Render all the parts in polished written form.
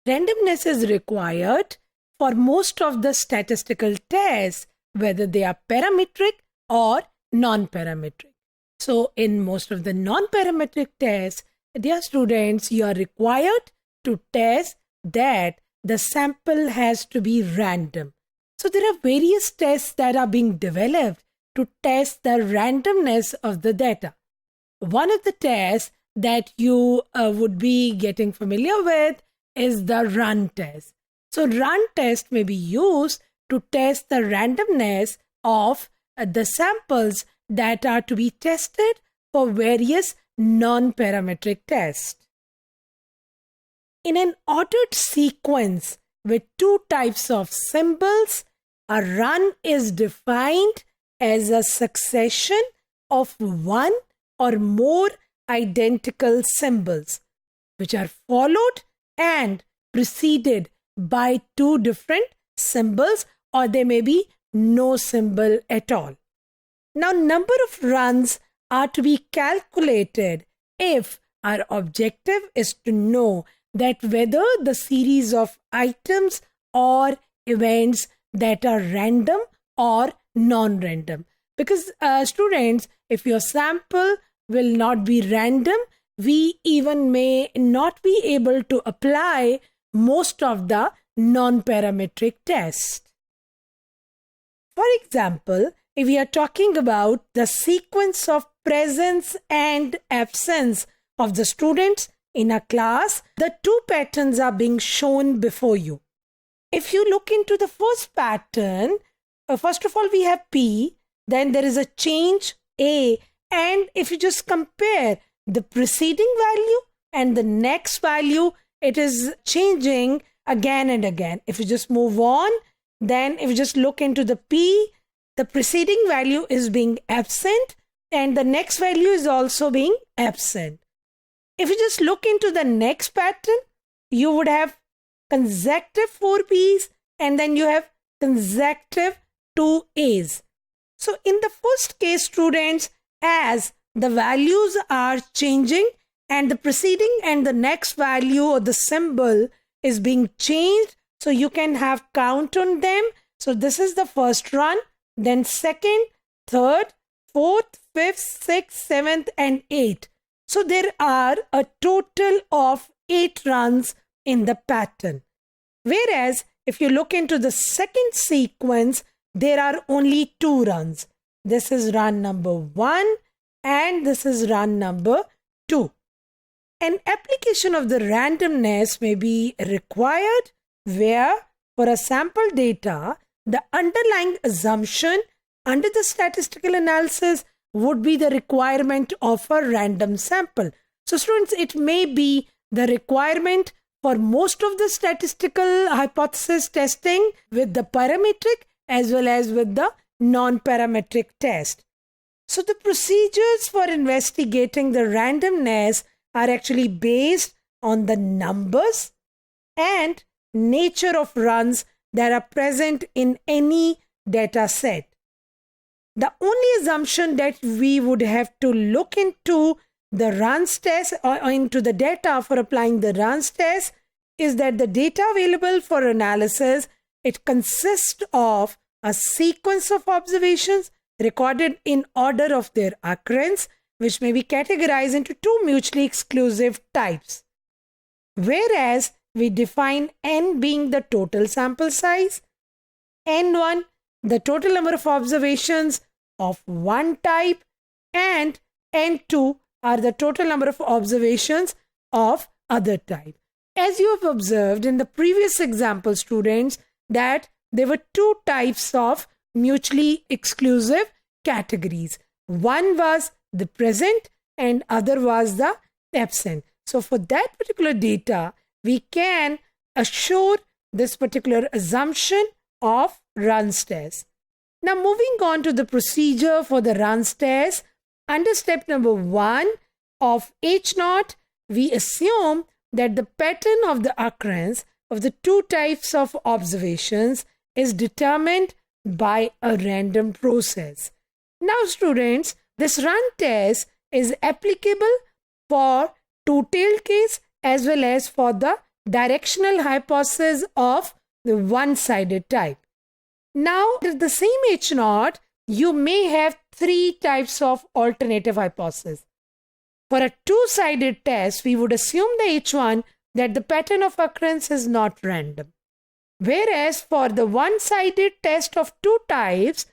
Randomness is required for most of the statistical tests, whether they are parametric or non-parametric. So in most of the non-parametric tests, dear students, you are required to test that the sample has to be random. So there are various tests that are being developed to test the randomness of the data. One of the tests that you would be getting familiar with is the run test. So run test may be used to test the randomness of the samples that are to be tested for various non-parametric tests. In an ordered sequence with two types of symbols, a run is defined as a succession of one or more identical symbols which are followed and preceded by two different symbols, or there may be no symbol at all. Now, number of runs are to be calculated if our objective is to know that whether the series of items or events that are random or non-random. Because students, if your sample will not be random, we even may not be able to apply most of the non-parametric tests. For example, if we are talking about the sequence of presence and absence of the students in a class, the two patterns are being shown before you. If you look into the first pattern, first of all we have P, then there is a change A, and if you just compare the preceding value and the next value, it is changing again and again. If you just move on, then if you just look into the P, the preceding value is being absent and the next value is also being absent. If you just look into the next pattern, you would have consecutive 4 P's and then you have consecutive 2 A's. So in the first case, students, as the values are changing and the preceding and the next value or the symbol is being changed, so you can have count on them. So this is the first run, then second, third, fourth, fifth, sixth, seventh and eighth. So there are a total of 8 runs in the pattern. Whereas if you look into the second sequence, there are only 2 runs. This is run number 1 and this is run number 2. An application of the randomness may be required where for a sample data, the underlying assumption under the statistical analysis would be the requirement of a random sample. So students, it may be the requirement for most of the statistical hypothesis testing with the parametric as well as with the non-parametric test. So the procedures for investigating the randomness are actually based on the numbers and nature of runs that are present in any data set. The only assumption that we would have to look into the runs test or into the data for applying the runs test is that the data available for analysis, it consists of a sequence of observations recorded in order of their occurrence, which may be categorized into 2 mutually exclusive types. Whereas we define n being the total sample size, n1 the total number of observations of one type, and n2 are the total number of observations of other type. As you have observed in the previous example, students, that there were 2 types of mutually exclusive categories. One was the present and other was the absent. So for that particular data, we can assure this particular assumption of runs test. Now moving on to the procedure for the runs test, under step number 1 of H0, we assume that the pattern of the occurrence of the 2 types of observations is determined by a random process. Now students, this run test is applicable for two-tailed case as well as for the directional hypothesis of the one-sided type. Now, at the same H0, you may have three types of alternative hypothesis. For a two-sided test, we would assume the H1 that the pattern of occurrence is not random. Whereas for the one-sided test of two types,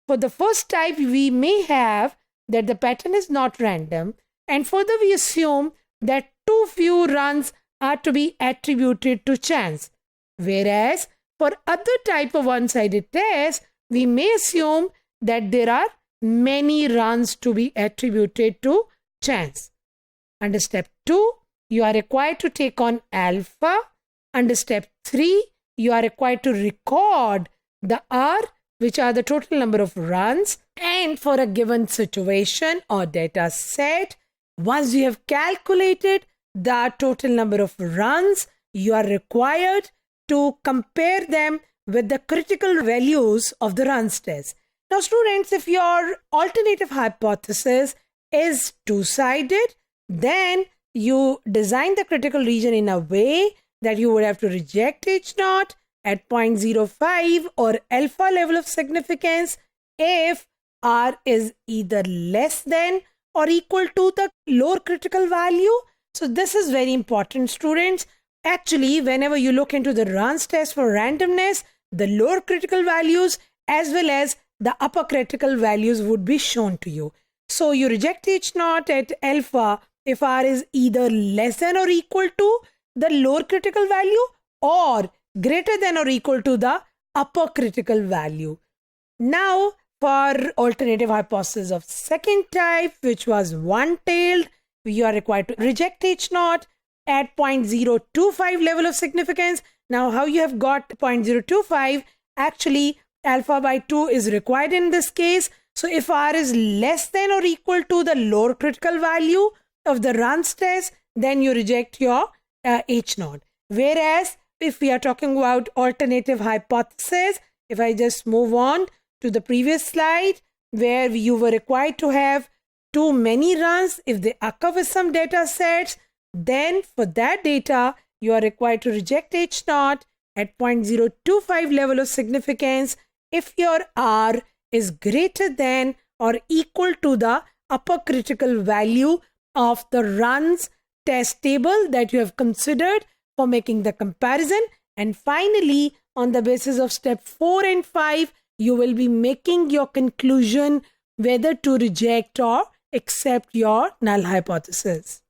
for the first type, we may have that the pattern is not random, and further we assume that too few runs are to be attributed to chance. Whereas for other type of one-sided tests, we may assume that there are many runs to be attributed to chance. Under step 2, you are required to take on alpha. Under step 3, you are required to record the R, which are the total number of runs. And for a given situation or data set, once you have calculated the total number of runs, you are required to compare them with the critical values of the runs test. Now, students, if your alternative hypothesis is two-sided, then you design the critical region in a way that you would have to reject H0 at 0.05 or alpha level of significance if R is either less than or equal to the lower critical value. So this is very important, students. Actually, whenever you look into the runs test for randomness, the lower critical values as well as the upper critical values would be shown to you. So you reject H0 at alpha if R is either less than or equal to the lower critical value or greater than or equal to the upper critical value. Now, for alternative hypothesis of second type, which was one-tailed, you are required to reject H0 at 0.025 level of significance. Now, how you have got 0.025? Actually, alpha by 2 is required in this case. So, if R is less than or equal to the lower critical value of the runs test, then you reject your H0. Whereas, if we are talking about alternative hypothesis, if I just move on to the previous slide where you were required to have too many runs, if they occur with some data sets, then for that data, you are required to reject H0 at 0.025 level of significance if your R is greater than or equal to the upper critical value of the runs test table that you have considered for making the comparison. And finally, on the basis of step 4 and 5, you will be making your conclusion whether to reject or accept your null hypothesis.